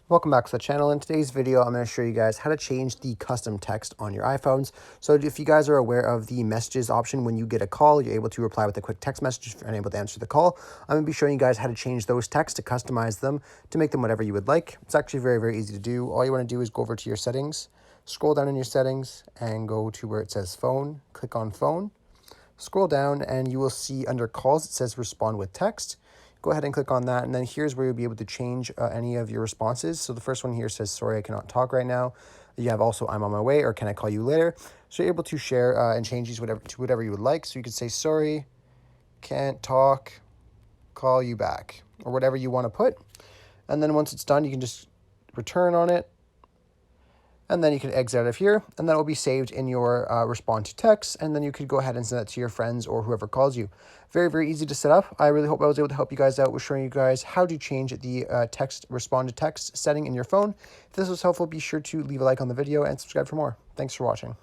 Welcome back to the channel. In today's video, I'm going to show you guys how to change the custom text on your iPhones. So if you guys are aware of the messages option, when you get a call, you're able to reply with a quick text message if you're unable to answer the call. I'm going to be showing you guys how to change those texts, to customize them, to make them whatever you would like. It's actually very, very easy to do. All you want to do is go over to your settings, scroll down in your settings, and go to where it says phone. Click on phone. Scroll down and you will see under calls, it says respond with text. Go ahead and click on that, and then here's where you'll be able to change any of your responses. So the first one here says, sorry, I cannot talk right now. You have also, I'm on my way, or can I call you later? So you're able to share and change these to whatever you would like. So you could say, sorry, can't talk, call you back, or whatever you want to put. And then once it's done, you can just return on it. And then you can exit out of here, and that will be saved in your respond to text, and then you could go ahead and send that to your friends or whoever calls you. Very, very easy to set up. I really hope I was able to help you guys out with showing you guys how to change the respond to text setting in your phone. If this was helpful, be sure to leave a like on the video and subscribe for more. Thanks for watching.